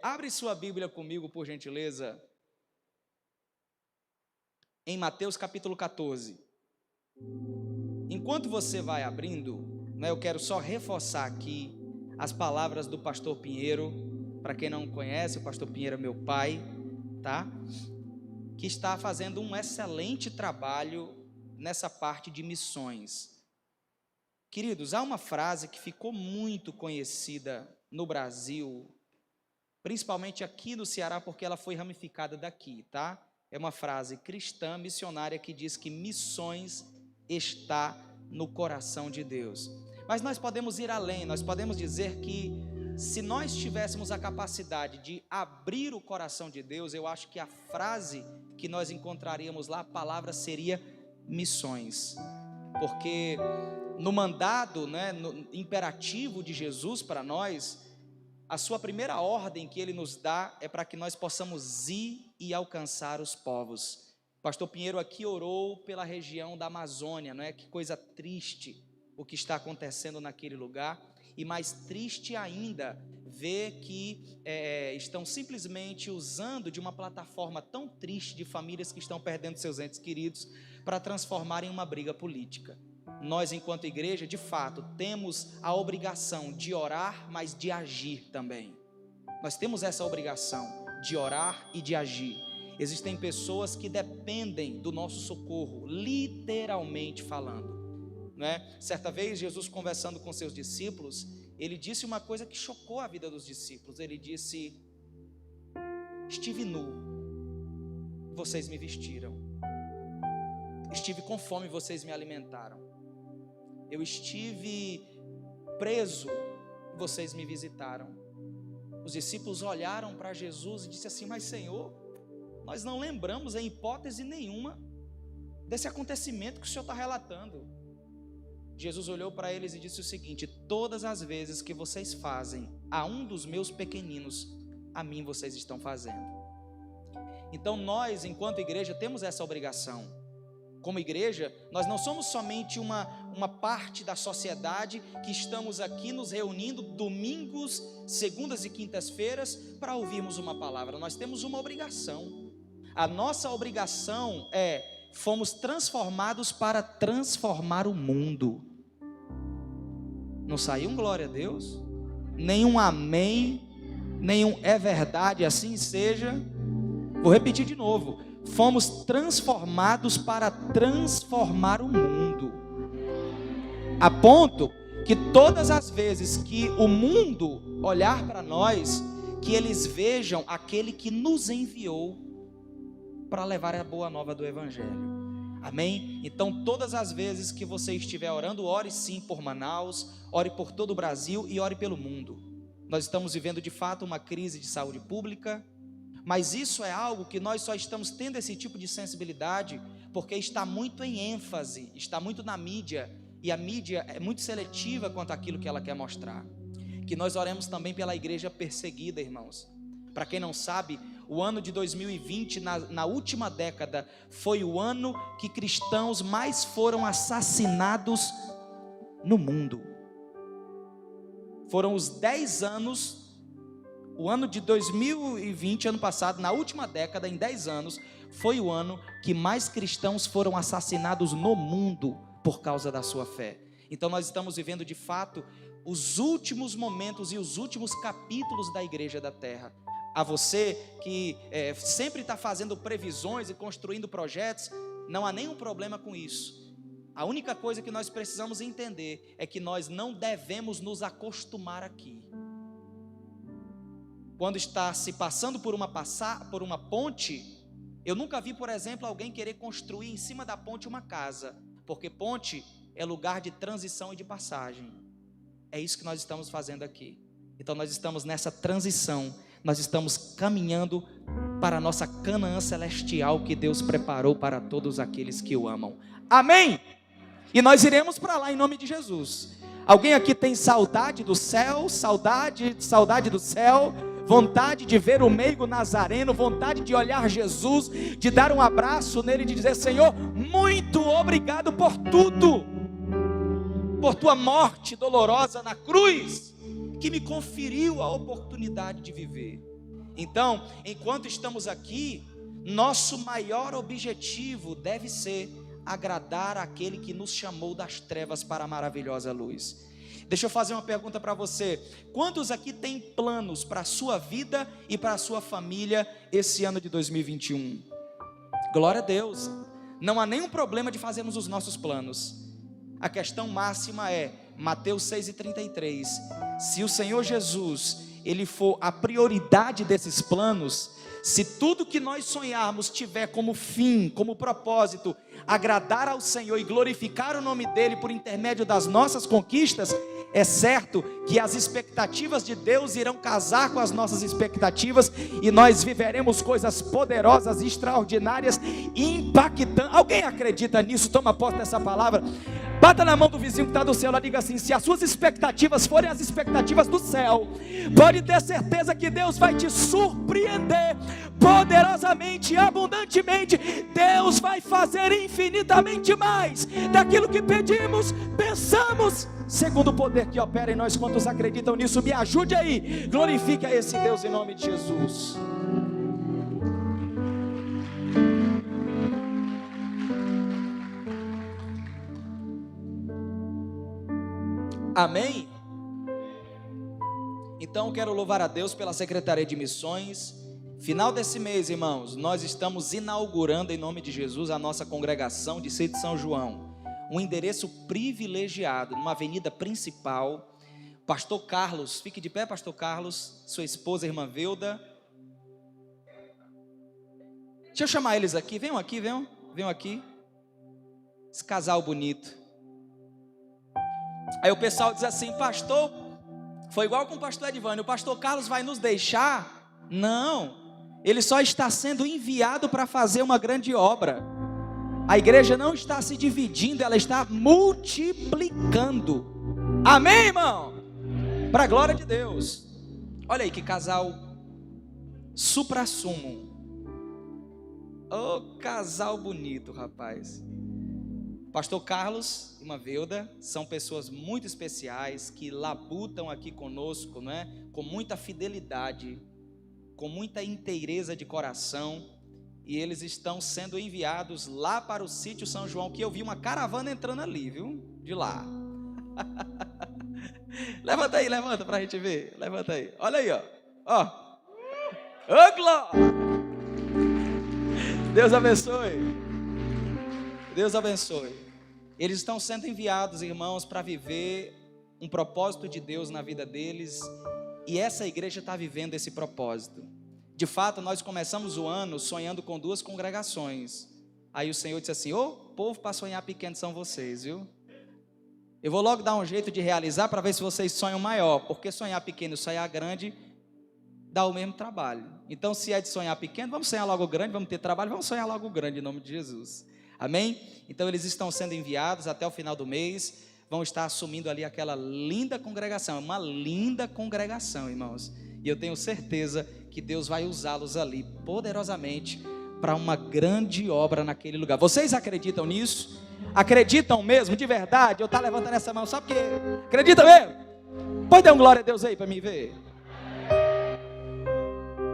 Abre sua Bíblia comigo, por gentileza, em Mateus capítulo 14. Enquanto você vai abrindo, eu quero só reforçar aqui as palavras do pastor Pinheiro. Para quem não conhece, o pastor Pinheiro é meu pai, tá? Que está fazendo um excelente trabalho nessa parte de missões. Queridos, há uma frase que ficou muito conhecida no Brasil, principalmente aqui no Ceará, porque ela foi ramificada daqui, tá? É uma frase cristã, missionária, que diz que missões está no coração de Deus. Mas nós podemos ir além, nós podemos dizer que se nós tivéssemos a capacidade de abrir o coração de Deus, eu acho que a frase que nós encontraríamos lá, a palavra seria missões. Porque no mandado, no imperativo de Jesus para nós, a sua primeira ordem que ele nos dá é para que nós possamos ir e alcançar os povos. Pastor Pinheiro aqui orou pela região da Amazônia, que coisa triste o que está acontecendo naquele lugar, e mais triste ainda ver que estão simplesmente usando de uma plataforma tão triste de famílias que estão perdendo seus entes queridos para transformar em uma briga política. Nós, enquanto igreja, de fato, temos a obrigação de orar, mas de agir também. Nós temos essa obrigação de orar e de agir. Existem pessoas que dependem do nosso socorro, literalmente falando. Certa vez, Jesus conversando com seus discípulos, ele disse uma coisa que chocou a vida dos discípulos. Ele disse: estive nu, vocês me vestiram. Estive com fome, vocês me alimentaram. Eu estive preso, vocês me visitaram. Os discípulos olharam para Jesus e disseram assim: mas Senhor, nós não lembramos em hipótese nenhuma desse acontecimento que o Senhor está relatando. Jesus olhou para eles e disse o seguinte: todas as vezes que vocês fazem a um dos meus pequeninos, a mim vocês estão fazendo. Então nós, enquanto igreja, temos essa obrigação. Como igreja, nós não somos somente uma parte da sociedade que estamos aqui nos reunindo domingos, segundas e quintas-feiras para ouvirmos uma palavra. Nós temos uma obrigação. A nossa obrigação fomos transformados para transformar o mundo. Não saiu um glória a Deus? Nenhum amém, nenhum é verdade, assim seja. Vou repetir de novo. Fomos transformados para transformar o mundo, a ponto que todas as vezes que o mundo olhar para nós, que eles vejam aquele que nos enviou para levar a boa nova do Evangelho. Amém? Então todas as vezes que você estiver orando, ore sim por Manaus, ore por todo o Brasil e ore pelo mundo. Nós estamos vivendo de fato uma crise de saúde pública, mas isso é algo que nós só estamos tendo esse tipo de sensibilidade porque está muito em ênfase, está muito na mídia, e a mídia é muito seletiva quanto àquilo que ela quer mostrar. Que nós oremos também pela igreja perseguida, irmãos. Para quem não sabe, o ano de 2020, na última década, foi o ano que cristãos mais foram assassinados no mundo. Foram os 10 anos. O ano de 2020, ano passado, na última década, em 10 anos, foi o ano que mais cristãos foram assassinados no mundo por causa da sua fé. Então nós estamos vivendo de fato os últimos momentos e os últimos capítulos da igreja da terra. A você que sempre está fazendo previsões e construindo projetos, não há nenhum problema com isso. A única coisa que nós precisamos entender é que nós não devemos nos acostumar aqui. Quando está se passando por uma ponte, eu nunca vi, por exemplo, alguém querer construir em cima da ponte uma casa, porque ponte é lugar de transição e de passagem. É isso que nós estamos fazendo aqui. Então nós estamos nessa transição, nós estamos caminhando para a nossa Canaã celestial que Deus preparou para todos aqueles que o amam. Amém? E nós iremos para lá em nome de Jesus. Alguém aqui tem saudade do céu? Saudade do céu? Vontade de ver o meigo nazareno, vontade de olhar Jesus, de dar um abraço nele, de dizer: Senhor, muito obrigado por tudo, por tua morte dolorosa na cruz, que me conferiu a oportunidade de viver. Então, enquanto estamos aqui, nosso maior objetivo deve ser agradar aquele que nos chamou das trevas para a maravilhosa luz. Deixa eu fazer uma pergunta para você: quantos aqui têm planos para a sua vida e para a sua família esse ano de 2021? Glória a Deus. Não há nenhum problema de fazermos os nossos planos. A questão máxima é Mateus 6,33. Se o Senhor Jesus, Ele for a prioridade desses planos, se tudo que nós sonharmos tiver como fim, como propósito, agradar ao Senhor e glorificar o nome dEle por intermédio das nossas conquistas, é certo que as expectativas de Deus irão casar com as nossas expectativas e nós viveremos coisas poderosas, extraordinárias, impactantes. Alguém acredita nisso? Toma posse dessa palavra. Bata na mão do vizinho que está do céu, ela diga assim: se as suas expectativas forem as expectativas do céu, pode ter certeza que Deus vai te surpreender poderosamente, abundantemente. Deus vai fazer infinitamente mais daquilo que pedimos, pensamos, segundo o poder que opera em nós. Quantos acreditam nisso? Me ajude aí, glorifique a esse Deus em nome de Jesus. Amém? Então quero louvar a Deus pela Secretaria de Missões. Final desse mês, irmãos, nós estamos inaugurando em nome de Jesus a nossa congregação de Sítio São João, um endereço privilegiado, numa avenida principal. Pastor Carlos, fique de pé, Pastor Carlos, sua esposa, irmã Velda. Deixa eu chamar eles aqui, venham aqui, venham aqui. Esse casal bonito. Aí o pessoal diz assim: pastor, foi igual com o pastor Edvânio, o pastor Carlos vai nos deixar? Não, ele só está sendo enviado para fazer uma grande obra. A igreja não está se dividindo, ela está multiplicando. Amém, irmão? Para a glória de Deus. Olha aí que casal supra-sumo. Oh, casal bonito, rapaz. Pastor Carlos e irmã Velda são pessoas muito especiais que labutam aqui conosco, né? Com muita fidelidade, com muita inteireza de coração, e eles estão sendo enviados lá para o Sítio São João, que eu vi uma caravana entrando ali, viu? De lá. Levanta aí, levanta para a gente ver. Levanta aí, olha aí, ó. Ó. Ô, glória! Deus abençoe. Deus abençoe. Eles estão sendo enviados, irmãos, para viver um propósito de Deus na vida deles, e essa igreja está vivendo esse propósito. De fato, nós começamos o ano sonhando com 2 congregações. Aí o Senhor disse assim: ô, povo para sonhar pequeno são vocês, viu? Eu vou logo dar um jeito de realizar para ver se vocês sonham maior, porque sonhar pequeno e sonhar grande dá o mesmo trabalho. Então, se é de sonhar pequeno, vamos sonhar logo grande, vamos ter trabalho, vamos sonhar logo grande em nome de Jesus. Amém? Então eles estão sendo enviados até o final do mês, vão estar assumindo ali aquela linda congregação, uma linda congregação, irmãos, e eu tenho certeza que Deus vai usá-los ali poderosamente para uma grande obra naquele lugar. Vocês acreditam nisso? Acreditam mesmo, de verdade? Eu estou levantando essa mão só porque acredita mesmo? Pode dar um glória a Deus aí para mim ver.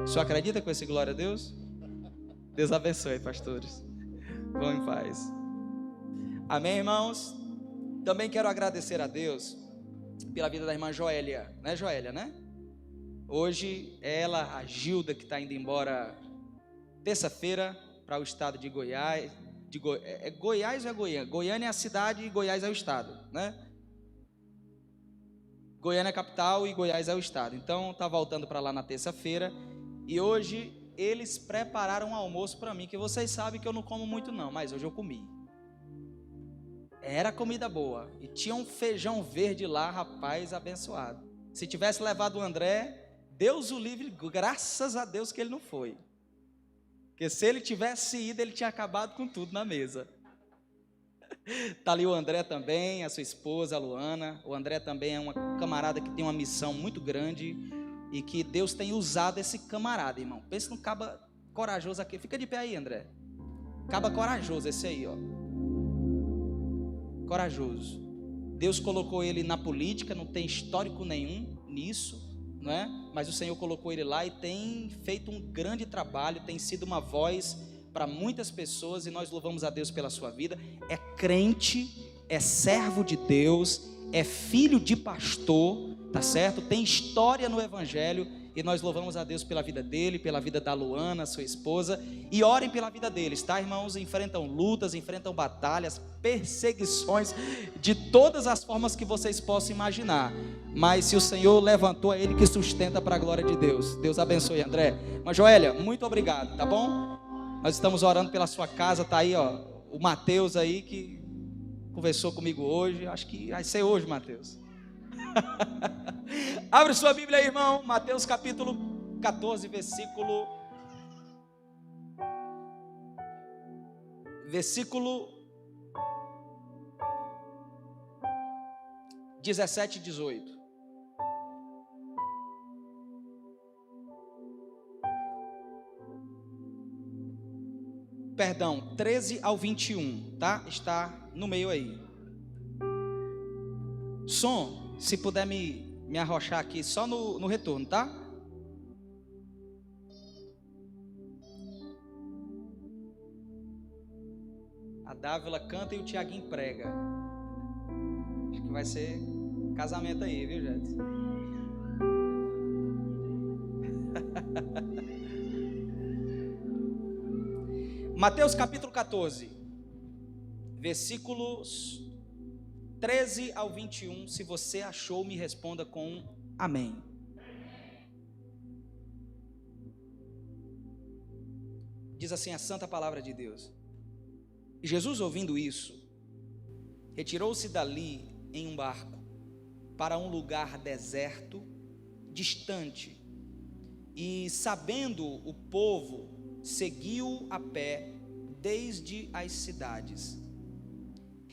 O senhor acredita com esse glória a Deus? Deus abençoe, pastores. Vão em paz. Amém, irmãos? Também quero agradecer a Deus pela vida da irmã Joélia, né, Joélia, né? Hoje ela, a Gilda, que está indo embora terça-feira para o estado de Goiás. É Goiás ou é Goiânia? Goiânia é a cidade e Goiás é o estado, né? Goiânia é a capital e Goiás é o estado. Então está voltando para lá na terça-feira, e hoje eles prepararam um almoço para mim, que vocês sabem que eu não como muito não, mas hoje eu comi. Era comida boa, e tinha um feijão verde lá, rapaz, abençoado. Se tivesse levado o André, Deus o livre, graças a Deus que ele não foi. Porque se ele tivesse ido, ele tinha acabado com tudo na mesa. Está ali o André também, a sua esposa, a Luana. O André também é uma camarada que tem uma missão muito grande, e que Deus tem usado esse camarada, irmão. Pensa num caba corajoso aqui. Fica de pé aí, André. Caba corajoso esse aí, ó. Corajoso. Deus colocou ele na política, não tem histórico nenhum nisso. não é? Mas o Senhor colocou ele lá e tem feito um grande trabalho, tem sido uma voz para muitas pessoas, e nós louvamos a Deus pela sua vida. É crente, é servo de Deus, é filho de pastor, tá certo? Tem história no Evangelho, e nós louvamos a Deus pela vida dele, pela vida da Luana, sua esposa, e orem pela vida deles, tá, irmãos? Enfrentam lutas, enfrentam batalhas, perseguições, de todas as formas que vocês possam imaginar, mas se o Senhor levantou, é Ele que sustenta para a glória de Deus. Deus abençoe, André. Mas Joélia, muito obrigado, tá bom? Nós estamos orando pela sua casa, tá aí, ó, o Mateus aí, que conversou comigo hoje, acho que vai ser hoje, Mateus. Abre sua Bíblia aí, irmão. Mateus capítulo 14, versículo 17 e 18. Perdão, 13 ao 21, tá? Está no meio aí. Som, se puder me arrochar aqui só no retorno, tá? A Dávila canta e o Tiaguinho prega. Acho que vai ser casamento aí, viu, Jedson? Mateus capítulo 14, versículos 13 ao 21, se você achou, me responda com um amém. Diz assim a santa palavra de Deus. Jesus, ouvindo isso, retirou-se dali em um barco para um lugar deserto, distante, e sabendo o povo, seguiu a pé desde as cidades.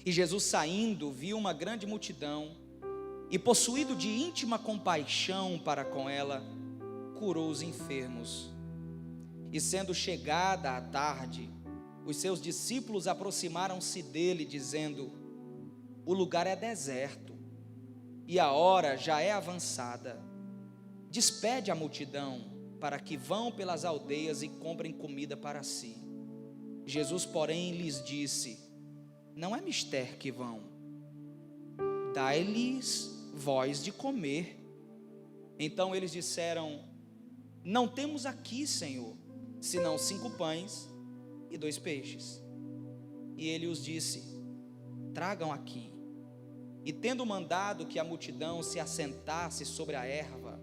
E Jesus, saindo, viu uma grande multidão, e possuído de íntima compaixão para com ela, curou os enfermos. E sendo chegada a tarde, os seus discípulos aproximaram-se dele, dizendo: o lugar é deserto, e a hora já é avançada. Despede a multidão, para que vão pelas aldeias e comprem comida para si. Jesus, porém, lhes disse: não é mister que vão, dai-lhes vós de comer. Então eles disseram: não temos aqui, Senhor, senão 5 pães e 2 peixes. E ele os disse: tragam aqui. E tendo mandado que a multidão se assentasse sobre a erva,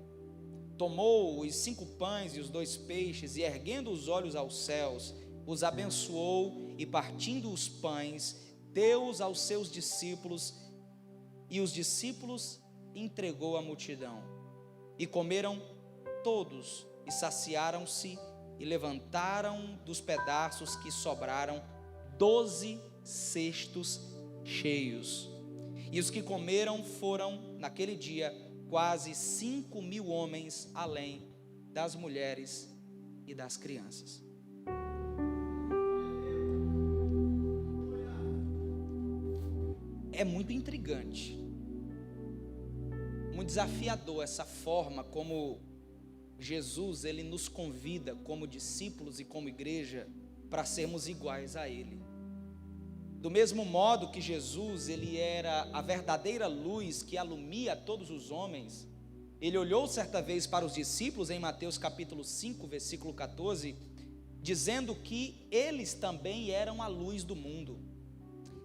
tomou os 5 pães e os 2 peixes, e erguendo os olhos aos céus, os abençoou, e partindo os pães, deu-os aos seus discípulos, e os discípulos entregou à multidão. E comeram todos, e saciaram-se, e levantaram dos pedaços que sobraram 12 cestos cheios. E os que comeram foram, naquele dia, quase 5.000 homens, além das mulheres e das crianças. É muito intrigante, muito desafiador essa forma como Jesus, ele nos convida como discípulos e como igreja para sermos iguais a ele. Do mesmo modo que Jesus, ele era a verdadeira luz que alumia a todos os homens, ele olhou certa vez para os discípulos em Mateus capítulo 5, versículo 14, dizendo que eles também eram a luz do mundo.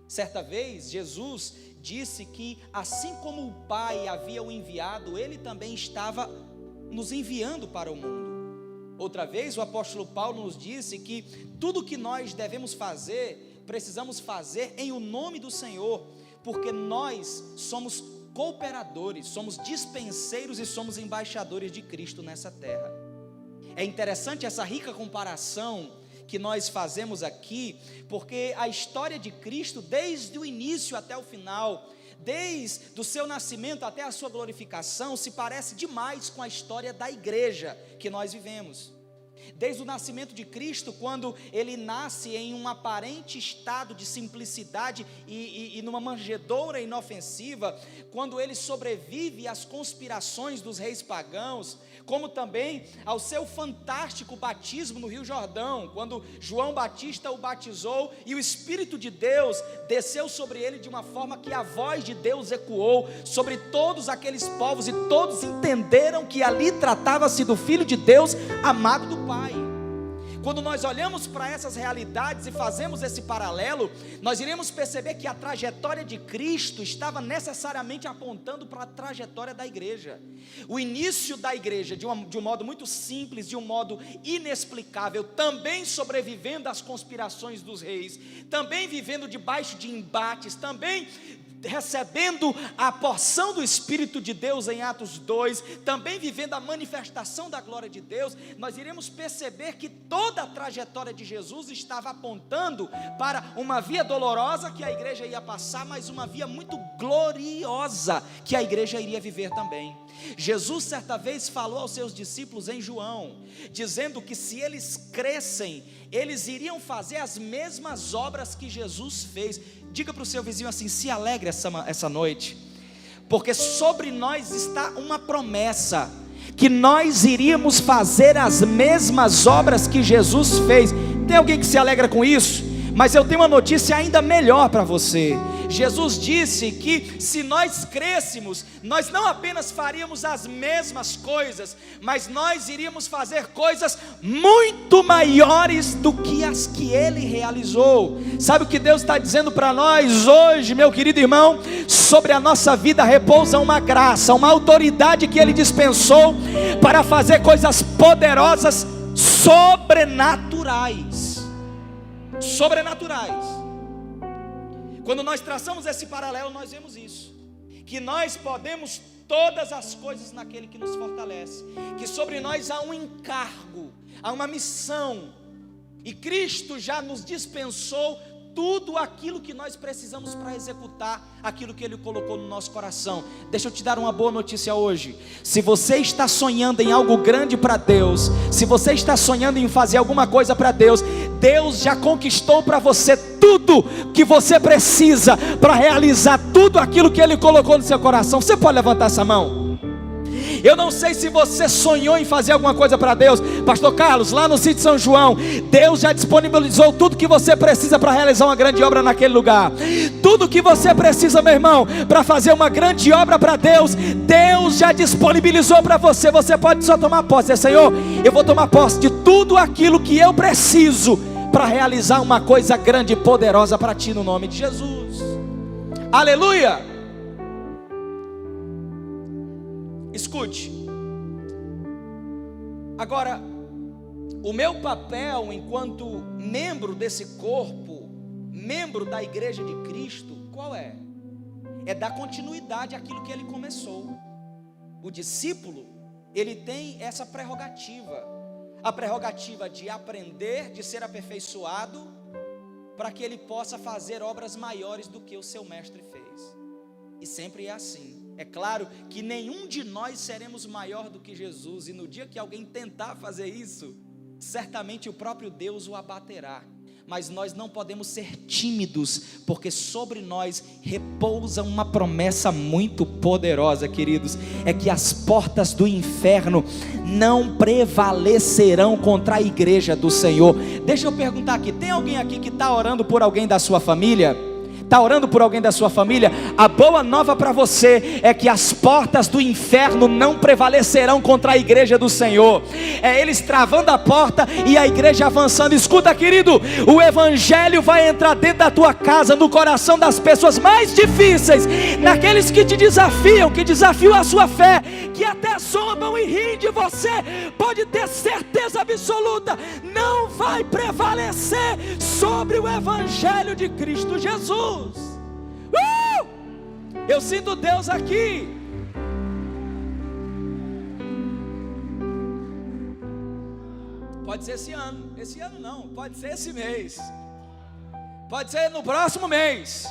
Certa vez, Jesus disse que assim como o Pai havia o enviado, ele também estava nos enviando para o mundo. Outra vez, o apóstolo Paulo nos disse que tudo que nós devemos fazer, precisamos fazer em o nome do Senhor, porque nós somos cooperadores, somos dispenseiros e somos embaixadores de Cristo nessa terra. É interessante essa rica comparação que nós fazemos aqui, porque a história de Cristo, desde o início até o final, desde o seu nascimento até a sua glorificação, se parece demais com a história da igreja que nós vivemos. Desde o nascimento de Cristo, quando ele nasce em um aparente estado de simplicidade e numa manjedoura inofensiva, quando ele sobrevive às conspirações dos reis pagãos, como também ao seu fantástico batismo no Rio Jordão, quando João Batista o batizou e o Espírito de Deus desceu sobre ele de uma forma que a voz de Deus ecoou sobre todos aqueles povos, e todos entenderam que ali tratava-se do Filho de Deus, amado do Pai. Quando nós olhamos para essas realidades e fazemos esse paralelo, nós iremos perceber que a trajetória de Cristo estava necessariamente apontando para a trajetória da igreja. O início da igreja, de um modo muito simples, de um modo inexplicável, também sobrevivendo às conspirações dos reis, também vivendo debaixo de embates, também recebendo a porção do Espírito de Deus em Atos 2, também vivendo a manifestação da glória de Deus, nós iremos perceber que toda a trajetória de Jesus estava apontando para uma via dolorosa que a igreja ia passar, mas uma via muito gloriosa que a igreja iria viver também. Jesus certa vez falou aos seus discípulos em João, dizendo que se eles crescem, eles iriam fazer as mesmas obras que Jesus fez. Diga para o seu vizinho assim: se alegre essa noite, porque sobre nós está uma promessa, que nós iríamos fazer as mesmas obras que Jesus fez. Tem alguém que se alegra com isso? Mas eu tenho uma notícia ainda melhor para você. Jesus disse que se nós crescêssemos, nós não apenas faríamos as mesmas coisas, mas nós iríamos fazer coisas muito maiores do que as que Ele realizou. Sabe o que Deus está dizendo para nós hoje, meu querido irmão? Sobre a nossa vida repousa uma graça, uma autoridade que Ele dispensou para fazer coisas poderosas, sobrenaturais. Quando nós traçamos esse paralelo, nós vemos isso, que nós podemos todas as coisas naquele que nos fortalece, que sobre nós há um encargo, há uma missão, e Cristo já nos dispensou tudo aquilo que nós precisamos para executar aquilo que Ele colocou no nosso coração. Deixa eu te dar uma boa notícia hoje. Se você está sonhando em algo grande para Deus, se você está sonhando em fazer alguma coisa para Deus, Deus já conquistou para você tudo que você precisa para realizar tudo aquilo que Ele colocou no seu coração. Você pode levantar essa mão? Eu não sei se você sonhou em fazer alguma coisa para Deus. Pastor Carlos, lá no sítio São João, Deus já disponibilizou tudo que você precisa para realizar uma grande obra naquele lugar. Tudo que você precisa, meu irmão, para fazer uma grande obra para Deus, Deus já disponibilizou para você. Você pode só tomar posse. Dizer: Senhor, eu vou tomar posse de tudo aquilo que eu preciso para realizar uma coisa grande e poderosa para Ti, no nome de Jesus. Aleluia! Escute, agora, o meu papel enquanto membro desse corpo, membro da igreja de Cristo, qual é? É dar continuidade àquilo que Ele começou. O discípulo, ele tem essa prerrogativa, a prerrogativa de aprender, de ser aperfeiçoado, para que ele possa fazer obras maiores do que o seu mestre fez. E sempre é assim. É claro que nenhum de nós seremos maior do que Jesus, e no dia que alguém tentar fazer isso, certamente o próprio Deus o abaterá. Mas nós não podemos ser tímidos, porque sobre nós repousa uma promessa muito poderosa, queridos, é que as portas do inferno não prevalecerão contra a igreja do Senhor. Deixa eu perguntar aqui, tem alguém aqui que está orando por alguém da sua família? Está orando por alguém da sua família? A boa nova para você é que as portas do inferno não prevalecerão contra a igreja do Senhor. É eles travando a porta e a igreja avançando. Escuta, querido, o evangelho vai entrar dentro da tua casa, no coração das pessoas mais difíceis, naqueles que te desafiam, que desafiam a sua fé, que até zombam e riem de você. Pode ter certeza absoluta, não vai prevalecer sobre o evangelho de Cristo Jesus. Eu sinto Deus aqui. Pode ser esse ano não, pode ser esse mês, pode ser no próximo mês,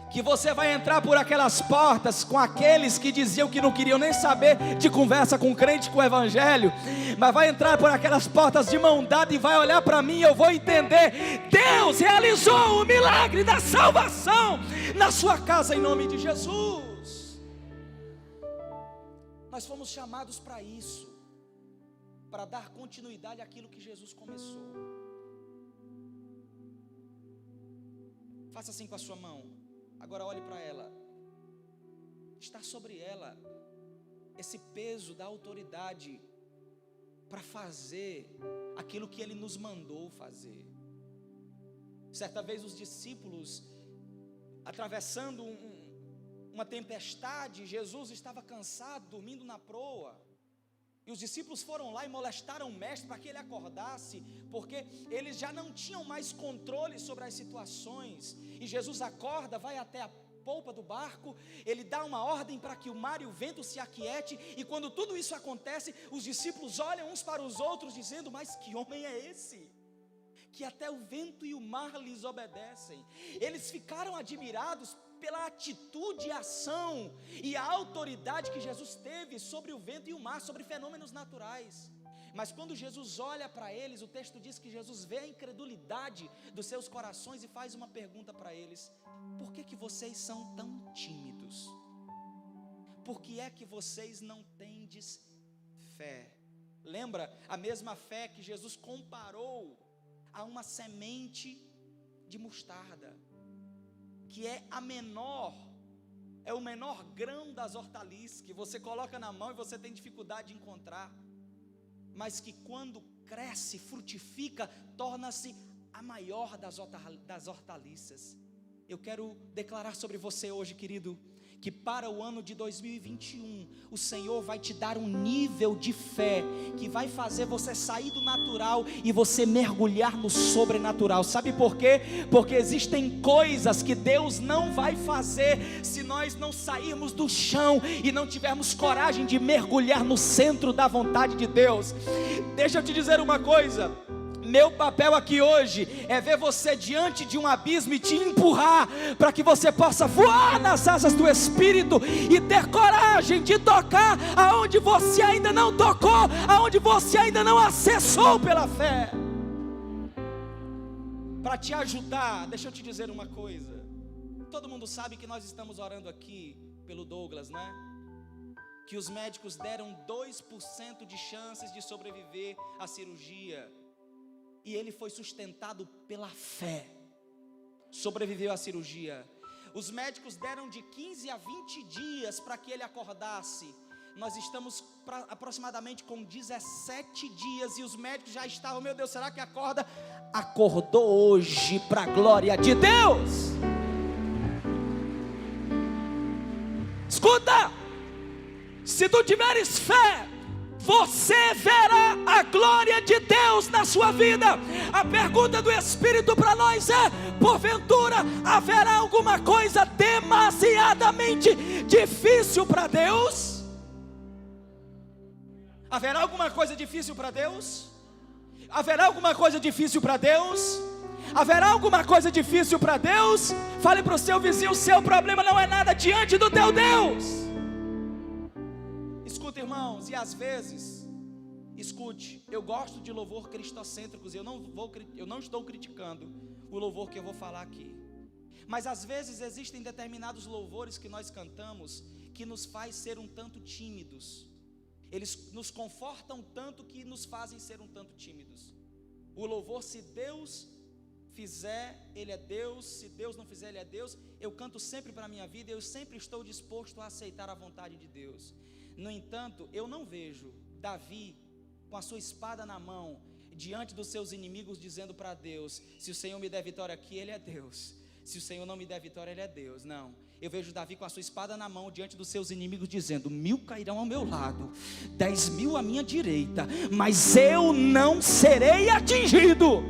que você vai entrar por aquelas portas com aqueles que diziam que não queriam nem saber de conversa com crente, com o evangelho, mas vai entrar por aquelas portas de mão dada e vai olhar para mim e eu vou entender: Deus realizou o milagre da salvação na sua casa em nome de Jesus. Nós fomos chamados para isso, para dar continuidade àquilo que Jesus começou. Faça assim com a sua mão. Agora olhe para ela. Está sobre ela esse peso da autoridade para fazer aquilo que Ele nos mandou fazer. Certa vez os discípulos, atravessando uma tempestade, Jesus estava cansado, dormindo na proa. E os discípulos foram lá e molestaram o mestre para que ele acordasse, porque eles já não tinham mais controle sobre as situações. E Jesus acorda, vai até a polpa do barco, ele dá uma ordem para que o mar e o vento se aquiete. E quando tudo isso acontece, os discípulos olham uns para os outros dizendo: mas que homem é esse? Que até o vento e o mar lhes obedecem. Eles ficaram admirados pela atitude e ação e a autoridade que Jesus teve sobre o vento e o mar, sobre fenômenos naturais. Mas quando Jesus olha para eles, o texto diz que Jesus vê a incredulidade dos seus corações e faz uma pergunta para eles: por que vocês são tão tímidos? Por que é que vocês não tendes fé? Lembra a mesma fé que Jesus comparou a uma semente de mostarda, que é o menor grão das hortaliças, que você coloca na mão e você tem dificuldade de encontrar, mas que quando cresce, frutifica, torna-se a maior das hortaliças. Eu quero declarar sobre você hoje, querido, que para o ano de 2021, o Senhor vai te dar um nível de fé que vai fazer você sair do natural e você mergulhar no sobrenatural. Sabe por quê? Porque existem coisas que Deus não vai fazer se nós não sairmos do chão e não tivermos coragem de mergulhar no centro da vontade de Deus. Deixa eu te dizer uma coisa: meu papel aqui hoje é ver você diante de um abismo e te empurrar para que você possa voar nas asas do Espírito e ter coragem de tocar aonde você ainda não tocou, aonde você ainda não acessou pela fé. Para te ajudar, deixa eu te dizer uma coisa. Todo mundo sabe que nós estamos orando aqui pelo Douglas, né? Que os médicos deram 2% de chances de sobreviver à cirurgia. E ele foi sustentado pela fé, sobreviveu à cirurgia. Os médicos deram de 15 a 20 dias para que ele acordasse. Nós estamos aproximadamente com 17 dias e os médicos já estavam: meu Deus, será que acorda? Acordou hoje, para a glória de Deus. Escuta, se tu tiveres fé, você verá a glória de Deus na sua vida. A pergunta do Espírito para nós é: porventura haverá alguma coisa demasiadamente difícil para Deus? Haverá alguma coisa difícil para Deus? Haverá alguma coisa difícil para Deus? Haverá alguma coisa difícil para Deus? Fale para o seu vizinho: o seu problema não é nada diante do teu Deus. Escuta, irmãos, e às vezes, escute, eu gosto de louvor cristocêntricos, eu não estou criticando o louvor que eu vou falar aqui, mas às vezes existem determinados louvores que nós cantamos que nos faz ser um tanto tímidos. Eles nos confortam tanto que nos fazem ser um tanto tímidos. O louvor, se Deus fizer, Ele é Deus; se Deus não fizer, Ele é Deus. Eu canto sempre para a minha vida, eu sempre estou disposto a aceitar a vontade de Deus. No entanto, eu não vejo Davi com a sua espada na mão, diante dos seus inimigos, dizendo para Deus: se o Senhor me der vitória aqui, Ele é Deus; se o Senhor não me der vitória, Ele é Deus. Não, eu vejo Davi com a sua espada na mão, diante dos seus inimigos, dizendo: 1000 cairão ao meu lado, 10.000 à minha direita, mas eu não serei atingido.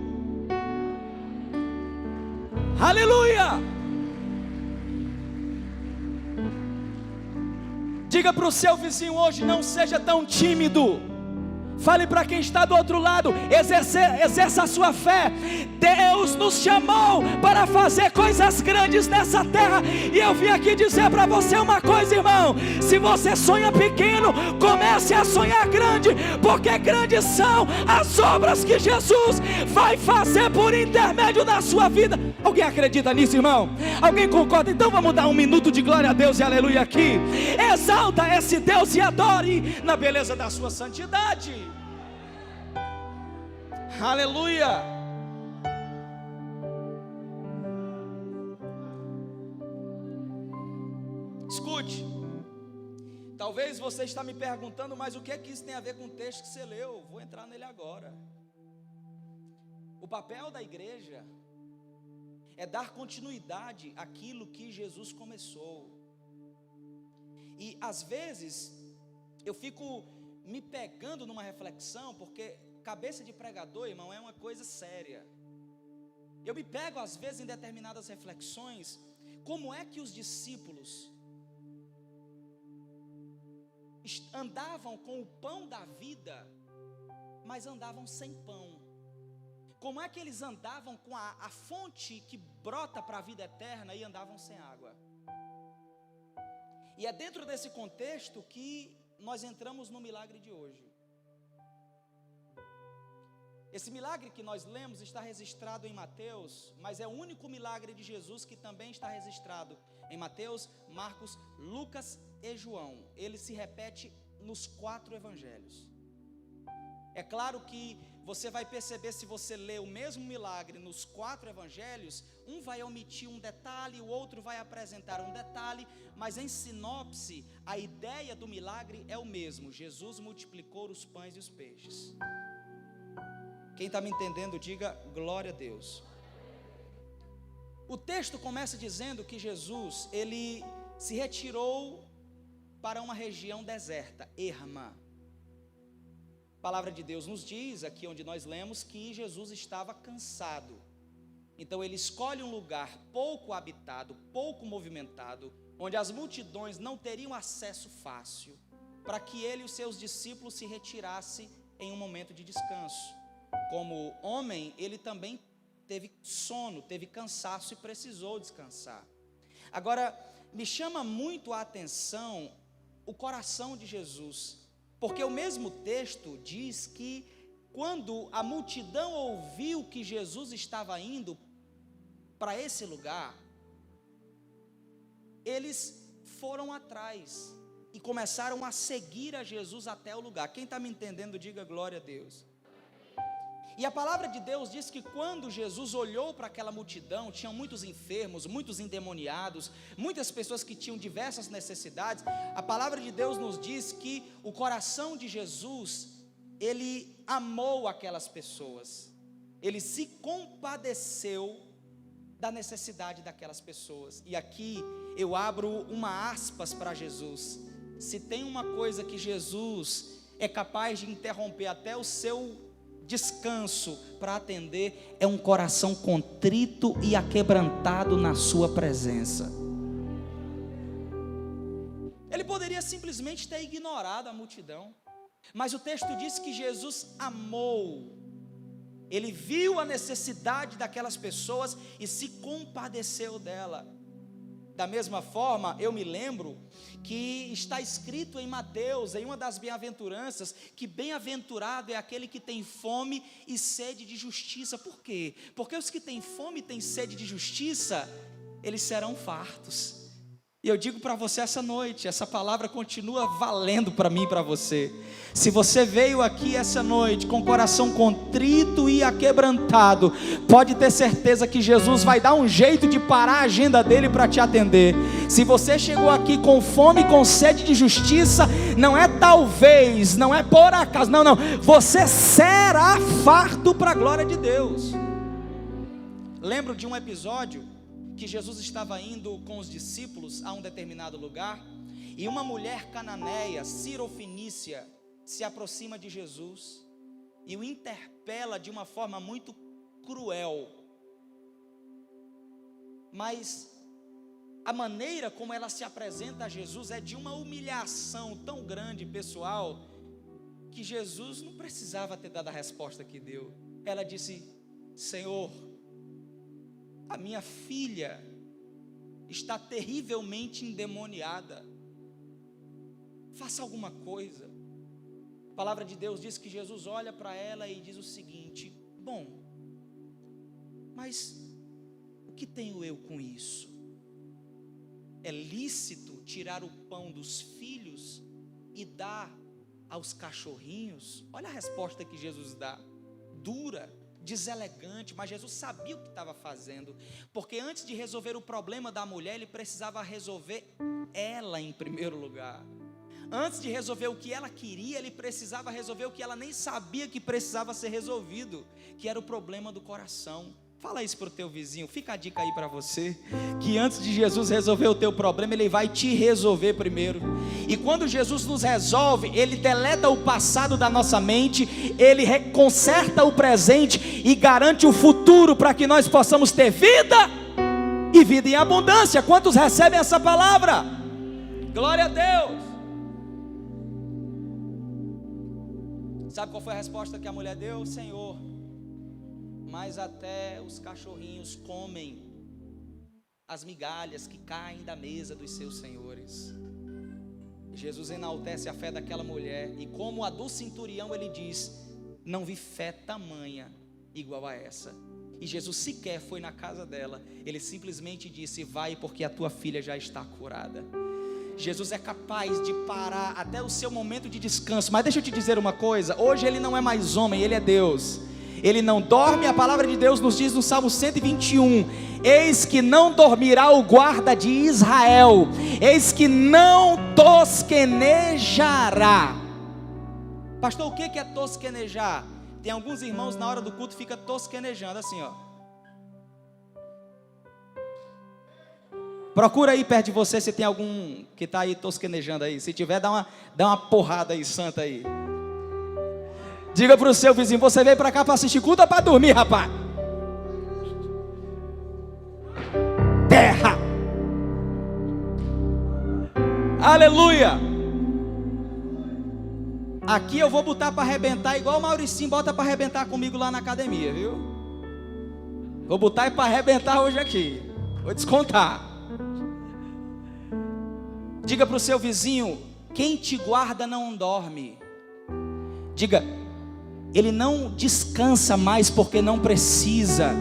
Aleluia! Diga para o seu vizinho hoje: não seja tão tímido. Fale para quem está do outro lado, exerça a sua fé. Deus nos chamou para fazer coisas grandes nessa terra. E eu vim aqui dizer para você uma coisa, irmão: se você sonha pequeno, comece a sonhar grande, porque grandes são as obras que Jesus vai fazer por intermédio da sua vida. Alguém acredita nisso, irmão? Alguém concorda? Então vamos dar um minuto de glória a Deus e aleluia aqui. Exalta esse Deus e adore na beleza da sua santidade. Aleluia. Escute, talvez você está me perguntando, mas o que é que isso tem a ver com o texto que você leu? Vou entrar nele agora. O papel da igreja é dar continuidade àquilo que Jesus começou. E às vezes eu fico me pegando numa reflexão, porque cabeça de pregador, irmão, é uma coisa séria. Eu me pego às vezes em determinadas reflexões. Como é que os discípulos andavam com o pão da vida, mas andavam sem pão? Como é que eles andavam com a fonte que brota para a vida eterna e andavam sem água? E é dentro desse contexto que nós entramos no milagre de hoje. Esse milagre que nós lemos está registrado em Mateus, mas é o único milagre de Jesus que também está registrado em Mateus, Marcos, Lucas e João. Ele se repete nos 4 evangelhos. É claro que você vai perceber, se você ler o mesmo milagre nos 4 evangelhos, um vai omitir um detalhe, o outro vai apresentar um detalhe, mas em sinopse, a ideia do milagre é o mesmo: Jesus multiplicou os pães e os peixes. Quem está me entendendo, diga glória a Deus. O texto começa dizendo que Jesus, ele se retirou para uma região deserta, erma. A palavra de Deus nos diz, aqui onde nós lemos, que Jesus estava cansado. Então ele escolhe um lugar pouco habitado, pouco movimentado, onde as multidões não teriam acesso fácil, para que ele e os seus discípulos se retirassem em um momento de descanso. Como homem, ele também teve sono, teve cansaço e precisou descansar. Agora, me chama muito a atenção o coração de Jesus, porque o mesmo texto diz que quando a multidão ouviu que Jesus estava indo para esse lugar, eles foram atrás e começaram a seguir a Jesus até o lugar. Quem está me entendendo, diga glória a Deus. E a palavra de Deus diz que quando Jesus olhou para aquela multidão, tinham muitos enfermos, muitos endemoniados, muitas pessoas que tinham diversas necessidades. A palavra de Deus nos diz que o coração de Jesus, ele amou aquelas pessoas, ele se compadeceu da necessidade daquelas pessoas. E aqui eu abro uma aspas para Jesus: se tem uma coisa que Jesus é capaz de interromper até o seu descanso para atender, é um coração contrito e aquebrantado na sua presença. Ele poderia simplesmente ter ignorado a multidão, mas o texto diz que Jesus amou. Ele viu a necessidade daquelas pessoas e se compadeceu dela. Da mesma forma, eu me lembro que está escrito em Mateus, em uma das bem-aventuranças, que bem-aventurado é aquele que tem fome e sede de justiça. Por quê? Porque os que têm fome e têm sede de justiça, eles serão fartos. E eu digo para você essa noite, essa palavra continua valendo para mim e para você. Se você veio aqui essa noite com o coração contrito e aquebrantado, pode ter certeza que Jesus vai dar um jeito de parar a agenda dele para te atender. Se você chegou aqui com fome e com sede de justiça, não é talvez, não é por acaso, não, você será farto para a glória de Deus. Lembro de um episódio que Jesus estava indo com os discípulos a um determinado lugar, e uma mulher cananeia, sirofenícia, se aproxima de Jesus e o interpela de uma forma muito cruel. Mas a maneira como ela se apresenta a Jesus é de uma humilhação tão grande, pessoal, que Jesus não precisava ter dado a resposta que deu. Ela disse: Senhor, a minha filha está terrivelmente endemoniada, faça alguma coisa. A palavra de Deus diz que Jesus olha para ela e diz o seguinte: bom, mas o que tenho eu com isso? É lícito tirar o pão dos filhos e dar aos cachorrinhos? Olha a resposta que Jesus dá, dura, deselegante, mas Jesus sabia o que estava fazendo, porque antes de resolver o problema da mulher, ele precisava resolver ela em primeiro lugar. Antes de resolver o que ela queria, ele precisava resolver o que ela nem sabia que precisava ser resolvido, que era o problema do coração. Fala isso para o teu vizinho, fica a dica aí para você, que antes de Jesus resolver o teu problema, ele vai te resolver primeiro. E quando Jesus nos resolve, ele deleta o passado da nossa mente, ele conserta o presente e garante o futuro para que nós possamos ter vida e vida em abundância. Quantos recebem essa palavra? Glória a Deus. Sabe qual foi a resposta que a mulher deu? Senhor, mas até os cachorrinhos comem as migalhas que caem da mesa dos seus senhores. Jesus enaltece a fé daquela mulher, e como a do centurião, ele diz: não vi fé tamanha igual a essa. E Jesus sequer foi na casa dela, ele simplesmente disse: vai, porque a tua filha já está curada. Jesus é capaz de parar até o seu momento de descanso. Mas deixa eu te dizer uma coisa, hoje ele não é mais homem, ele é Deus. Ele não dorme, a palavra de Deus nos diz no Salmo 121, eis que não dormirá o guarda de Israel, eis que não tosquenejará. Pastor, o que é tosquenejar? Tem alguns irmãos na hora do culto fica tosquenejando assim, ó. Procura aí perto de você se tem algum que está aí tosquenejando aí. Se tiver, dá uma porrada aí, santa aí. Diga para o seu vizinho: você veio para cá para assistir culto ou para dormir, rapaz? Terra. Aleluia. Aqui eu vou botar para arrebentar, igual o Mauricinho bota para arrebentar comigo lá na academia, viu? Vou botar para arrebentar hoje aqui. Vou descontar. Diga para o seu vizinho: quem te guarda não dorme. Diga: ele não descansa mais porque não precisa.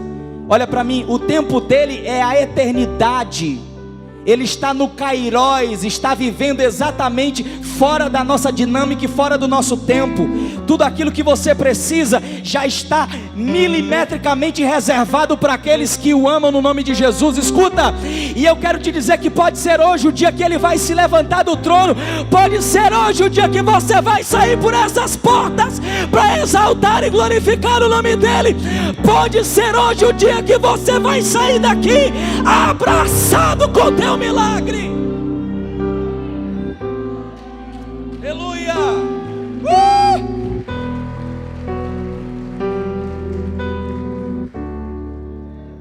Olha para mim, o tempo dele é a eternidade. Ele está no Kairos, está vivendo exatamente fora da nossa dinâmica e fora do nosso tempo. Tudo aquilo que você precisa já está milimetricamente reservado para aqueles que o amam no nome de Jesus. Escuta, e eu quero te dizer que pode ser hoje o dia que ele vai se levantar do trono, pode ser hoje o dia que você vai sair por essas portas para exaltar e glorificar o nome dele. Pode ser hoje o dia que você vai sair daqui abraçado com o teu milagre. Aleluia.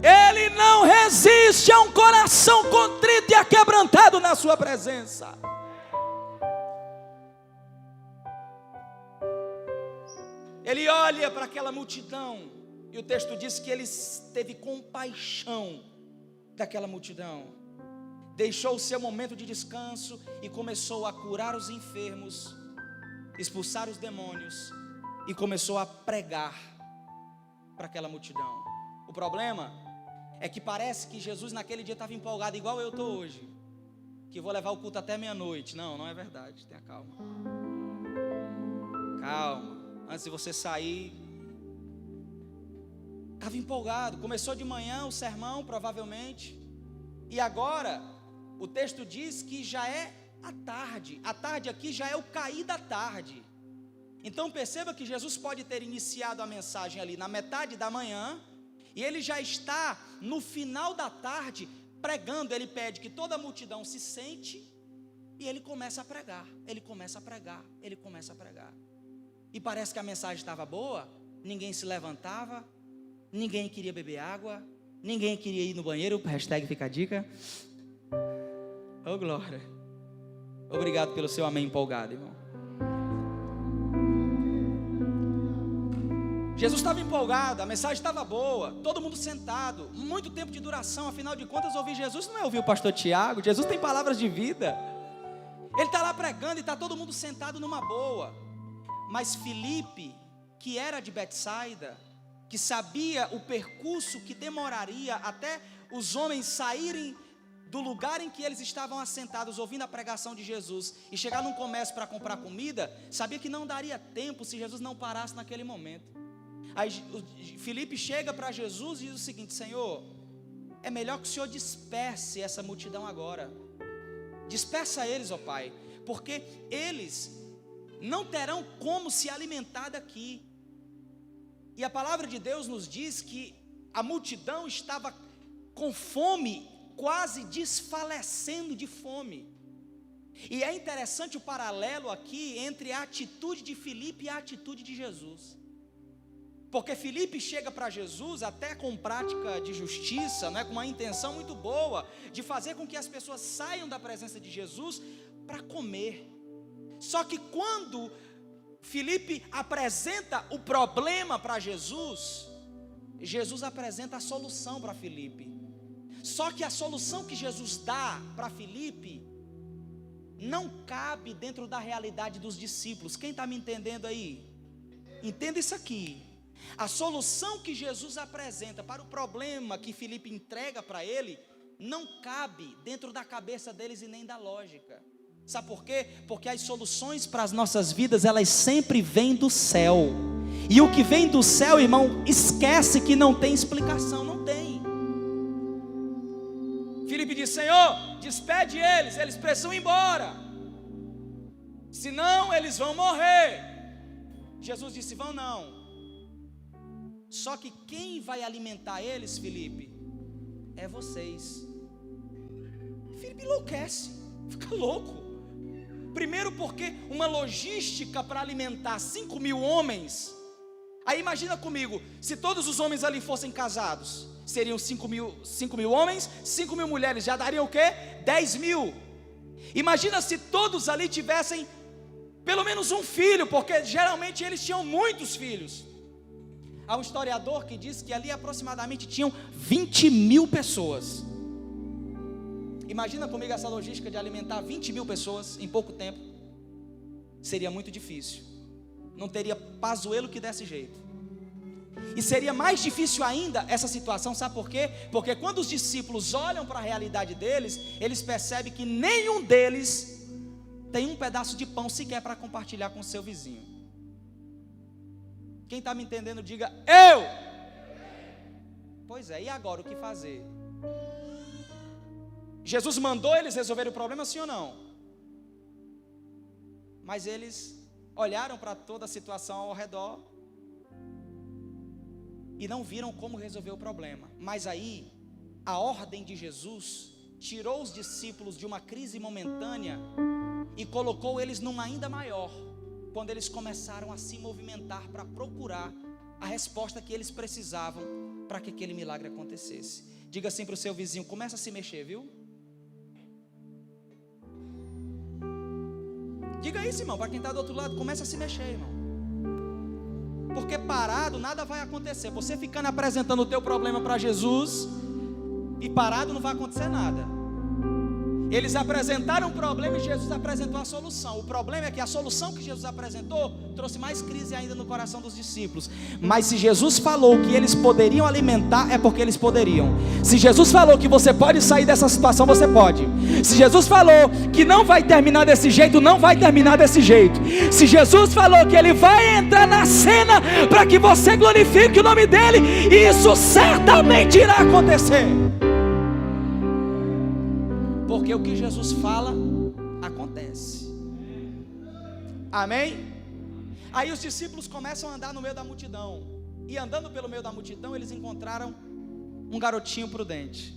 Ele não resiste a um coração contrito e aquebrantado na sua presença. Ele olha para aquela multidão e o texto diz que ele teve compaixão daquela multidão. Deixou o seu momento de descanso e começou a curar os enfermos, expulsar os demônios e começou a pregar para aquela multidão. O problema é que parece que Jesus naquele dia estava empolgado, igual eu estou hoje, que vou levar o culto até meia-noite. Não é verdade, tenha calma. Calma, antes de você sair. Estava empolgado, começou de manhã o sermão provavelmente, e agora o texto diz que já é a tarde aqui já é o cair da tarde. Então perceba que Jesus pode ter iniciado a mensagem ali na metade da manhã, e ele já está no final da tarde pregando. Ele pede que toda a multidão se sente, e ele começa a pregar, ele começa a pregar. E parece que a mensagem estava boa, ninguém se levantava, ninguém queria beber água, ninguém queria ir no banheiro, hashtag fica a dica. Oh glória, obrigado pelo seu amém empolgado, irmão. Jesus estava empolgado, a mensagem estava boa, todo mundo sentado, muito tempo de duração. Afinal de contas, ouvir Jesus não é ouvir o pastor Tiago. Jesus tem palavras de vida. Ele está lá pregando e está todo mundo sentado numa boa. Mas Filipe, que era de Betsaida, que sabia o percurso que demoraria até os homens saírem do lugar em que eles estavam assentados, ouvindo a pregação de Jesus, e chegar num comércio para comprar comida, sabia que não daria tempo se Jesus não parasse naquele momento. Aí Filipe chega para Jesus e diz o seguinte: Senhor, é melhor que o Senhor disperse essa multidão agora. Dispersa eles, ó Pai, porque eles não terão como se alimentar daqui. E a palavra de Deus nos diz que a multidão estava com fome, quase desfalecendo de fome. E é interessante o paralelo aqui entre a atitude de Filipe e a atitude de Jesus. Porque Filipe chega para Jesus até com prática de justiça, né, com uma intenção muito boa de fazer com que as pessoas saiam da presença de Jesus para comer. Só que quando Filipe apresenta o problema para Jesus, Jesus apresenta a solução para Filipe. Só que a solução que Jesus dá para Filipe não cabe dentro da realidade dos discípulos. Quem está me entendendo aí? Entenda isso aqui. A solução que Jesus apresenta para o problema que Filipe entrega para ele não cabe dentro da cabeça deles e nem da lógica. Sabe por quê? Porque as soluções para as nossas vidas, elas sempre vêm do céu. E o que vem do céu, irmão, esquece que não tem explicação, não tem. Filipe diz: Senhor, despede eles, eles precisam ir embora, senão eles vão morrer. Jesus disse: vão não. Só que quem vai alimentar eles, Filipe, é vocês. Filipe enlouquece, fica louco. Primeiro porque uma logística para alimentar 5.000 homens. Aí imagina comigo, se todos os homens ali fossem casados, seriam 5.000 homens, 5.000 mulheres, já daria o quê? 10.000. Imagina se todos ali tivessem pelo menos um filho, porque geralmente eles tinham muitos filhos. Há um historiador que diz que ali aproximadamente tinham 20.000 pessoas. Imagina comigo essa logística de alimentar 20.000 pessoas em pouco tempo. Seria muito difícil. Não teria pazuelo que desse jeito. E seria mais difícil ainda essa situação, sabe por quê? Porque quando os discípulos olham para a realidade deles, eles percebem que nenhum deles tem um pedaço de pão sequer para compartilhar com o seu vizinho. Quem está me entendendo, diga: eu! Pois é, e agora o que fazer? Jesus mandou eles resolverem o problema, sim ou não? Mas eles olharam para toda a situação ao redor e não viram como resolver o problema. Mas aí, a ordem de Jesus tirou os discípulos de uma crise momentânea e colocou eles numa ainda maior, quando eles começaram a se movimentar para procurar a resposta que eles precisavam para que aquele milagre acontecesse. Diga assim para o seu vizinho: começa a se mexer, viu? Diga isso, irmão, para quem está do outro lado: começa a se mexer, irmão. Porque parado nada vai acontecer. Você ficando apresentando o teu problema para Jesus e parado não vai acontecer nada. Eles apresentaram o problema e Jesus apresentou a solução. O problema é que a solução que Jesus apresentou trouxe mais crise ainda no coração dos discípulos. Mas se Jesus falou que eles poderiam alimentar, é porque eles poderiam. Se Jesus falou que você pode sair dessa situação, você pode. Se Jesus falou que não vai terminar desse jeito, não vai terminar desse jeito. Se Jesus falou que Ele vai entrar na cena para que você glorifique o nome dEle, isso certamente irá acontecer. Porque o que Jesus fala, acontece. Amém? Aí os discípulos começam a andar no meio da multidão. E andando pelo meio da multidão, eles encontraram um garotinho prudente.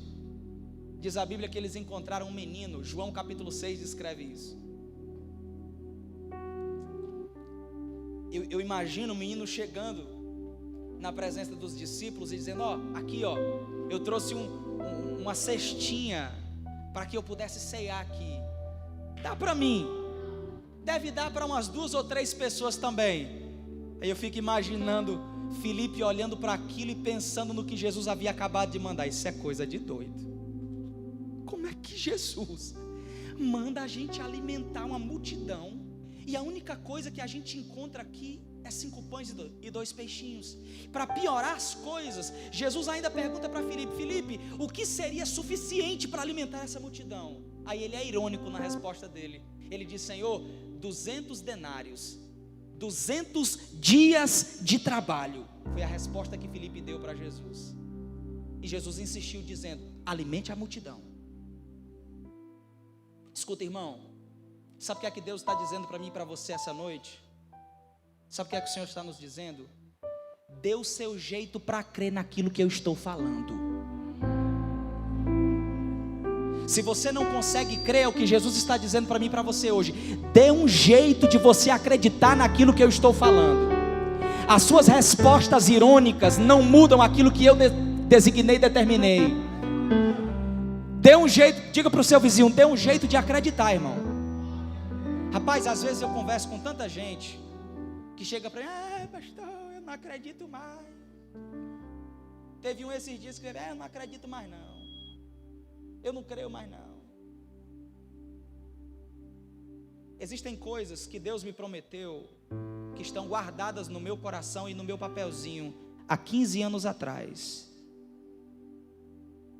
Diz a Bíblia que eles encontraram um menino. João capítulo 6 descreve isso. Eu imagino o menino chegando na presença dos discípulos e dizendo: ó, aqui ó, eu trouxe uma cestinha para que eu pudesse ceiar aqui. Dá para mim. Deve dar para umas 2 ou 3 pessoas também. Aí eu fico imaginando Filipe olhando para aquilo e pensando no que Jesus havia acabado de mandar. Isso é coisa de doido. Como é que Jesus manda a gente alimentar uma multidão e a única coisa que a gente encontra aqui é 5 pães e 2 peixinhos? Para piorar as coisas, Jesus ainda pergunta para Filipe: Filipe, o que seria suficiente para alimentar essa multidão? Aí ele é irônico na resposta dele. Ele diz: Senhor, 200 denários, 200 dias de trabalho. Foi a resposta que Filipe deu para Jesus. E Jesus insistiu dizendo: alimente a multidão. Escuta, irmão, sabe o que é que Deus está dizendo para mim e para você essa noite? Sabe o que é que o Senhor está nos dizendo? Dê o seu jeito para crer naquilo que eu estou falando. Se você não consegue crer é o que Jesus está dizendo para mim e para você hoje, dê um jeito de você acreditar naquilo que eu estou falando. As suas respostas irônicas não mudam aquilo que eu designei e determinei. Dê um jeito, diga para o seu vizinho, dê um jeito de acreditar, irmão. Rapaz, às vezes eu converso com tanta gente que chega para mim: pastor, eu não acredito mais. Teve um esses dias que eu não acredito mais não. Eu não creio mais não. Existem coisas que Deus me prometeu, que estão guardadas no meu coração e no meu papelzinho há 15 anos atrás.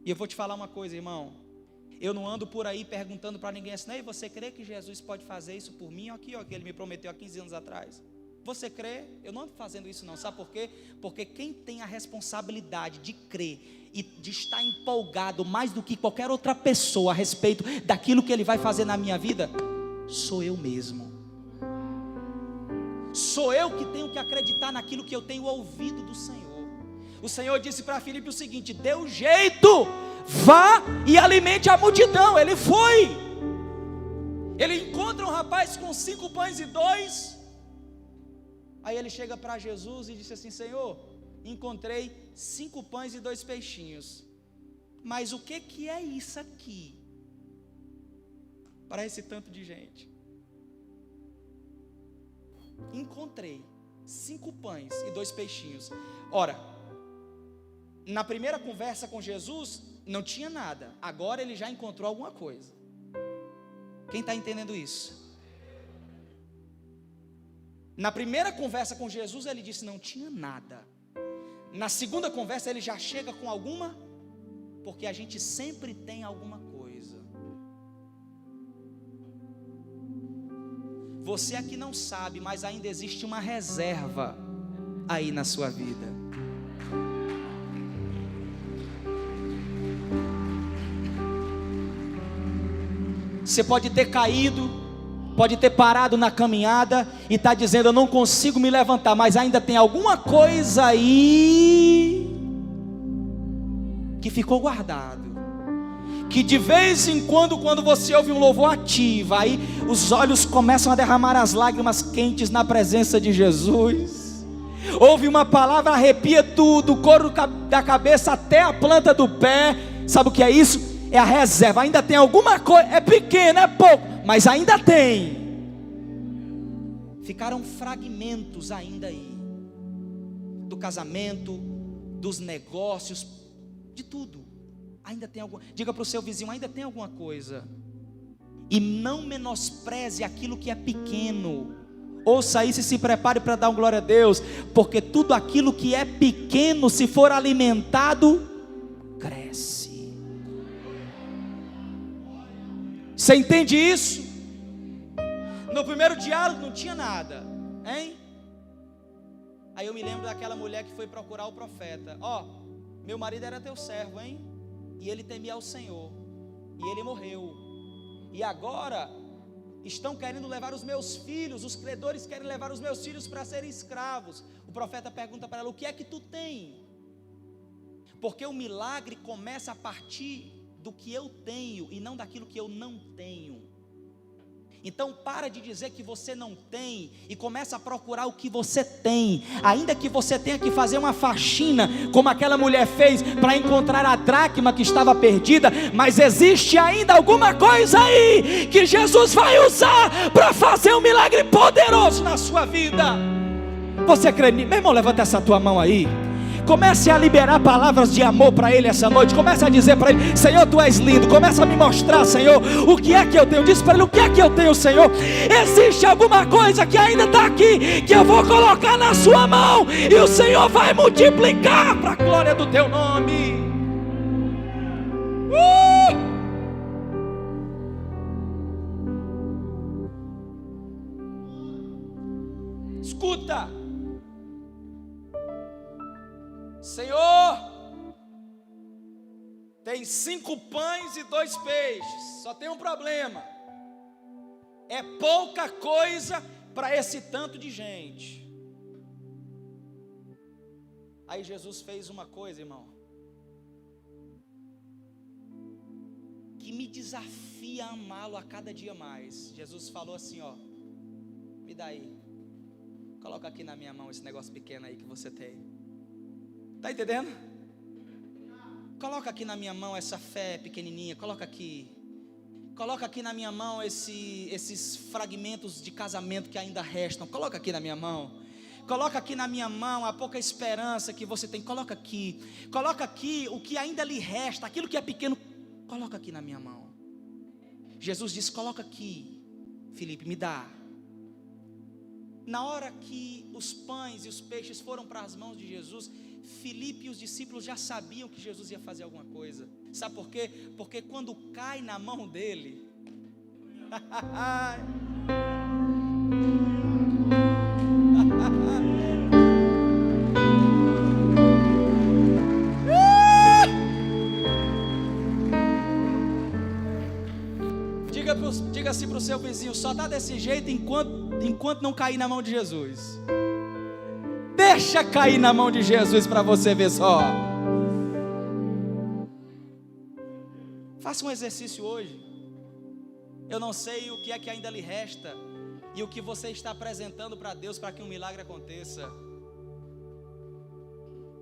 E eu vou te falar uma coisa, irmão. Eu não ando por aí perguntando para ninguém assim: e você crê que Jesus pode fazer isso por mim? Aqui, ó, que ele me prometeu há 15 anos atrás. Você crê? Eu não ando fazendo isso não. Sabe por quê? Porque quem tem a responsabilidade de crer e de estar empolgado mais do que qualquer outra pessoa a respeito daquilo que ele vai fazer na minha vida, sou eu mesmo. Sou eu que tenho que acreditar naquilo que eu tenho ouvido do Senhor. O Senhor disse para Filipe o seguinte: dê um jeito, vá e alimente a multidão. Ele foi. Ele encontra um rapaz com 5 pães e 2. Aí ele chega para Jesus e disse assim: Senhor, encontrei 5 pães e 2 peixinhos. Mas o que é isso aqui para esse tanto de gente? Encontrei 5 pães e 2 peixinhos. Ora, na primeira conversa com Jesus não tinha nada. Agora ele já encontrou alguma coisa. Quem está entendendo isso? Na primeira conversa com Jesus ele disse não tinha nada. Na segunda conversa ele já chega com alguma, porque a gente sempre tem alguma coisa. Você aqui não sabe, mas ainda existe uma reserva aí na sua vida. Você pode ter caído, pode ter parado na caminhada e está dizendo: eu não consigo me levantar, mas ainda tem alguma coisa aí que ficou guardado, que de vez em quando você ouve um louvor ativo, aí os olhos começam a derramar as lágrimas quentes na presença de Jesus. Ouve uma palavra, arrepia tudo, o couro da cabeça até a planta do pé. Sabe o que é isso? É a reserva. Ainda tem alguma coisa, é pequeno, é pouco, mas ainda tem. Ficaram fragmentos ainda aí, do casamento, dos negócios, de tudo. Ainda tem alguma, diga para o seu vizinho: ainda tem alguma coisa. E não menospreze aquilo que é pequeno. Ouça isso e se prepare para dar um glória a Deus, porque tudo aquilo que é pequeno, se for alimentado, cresce. Você entende isso? No primeiro diálogo não tinha nada, hein? Aí eu me lembro daquela mulher que foi procurar o profeta: meu marido era teu servo, hein? E ele temia ao Senhor, e ele morreu, e agora estão querendo levar os meus filhos, os credores querem levar os meus filhos para serem escravos. O profeta pergunta para ela: o que é que tu tem? Porque o milagre começa a partir do que eu tenho e não daquilo que eu não tenho. Então para de dizer que você não tem e começa a procurar o que você tem. Ainda que você tenha que fazer uma faxina, como aquela mulher fez, para encontrar a dracma que estava perdida, mas existe ainda alguma coisa aí que Jesus vai usar para fazer um milagre poderoso na sua vida. Você crê nisso? Meu irmão, levanta essa tua mão aí. Comece a liberar palavras de amor para Ele essa noite. Comece a dizer para Ele: Senhor, Tu és lindo. Comece a me mostrar, Senhor, o que é que eu tenho. Diz para Ele: o que é que eu tenho, Senhor? Existe alguma coisa que ainda está aqui, que eu vou colocar na sua mão, e o Senhor vai multiplicar para a glória do Teu nome. Escuta, Senhor, tem 5 pães e 2 peixes, só tem um problema: é pouca coisa para esse tanto de gente. Aí Jesus fez uma coisa, irmão, que me desafia a amá-lo a cada dia mais. Jesus falou assim: ó, me dá aí, coloca aqui na minha mão esse negócio pequeno aí que você tem. Está entendendo? Coloca aqui na minha mão essa fé pequenininha. Coloca aqui. Coloca aqui na minha mão esses fragmentos de casamento que ainda restam. Coloca aqui na minha mão. Coloca aqui na minha mão a pouca esperança que você tem. Coloca aqui. Coloca aqui o que ainda lhe resta. Aquilo que é pequeno. Coloca aqui na minha mão. Jesus disse: coloca aqui, Filipe, me dá. Na hora que os pães e os peixes foram para as mãos de Jesus, Filipe e os discípulos já sabiam que Jesus ia fazer alguma coisa. Sabe por quê? Porque quando cai na mão dele, diga assim para o seu vizinho: só está desse jeito enquanto não cair na mão de Jesus. Deixa cair na mão de Jesus para você ver só. Faça um exercício hoje. Eu não sei o que é que ainda lhe resta e o que você está apresentando para Deus para que um milagre aconteça.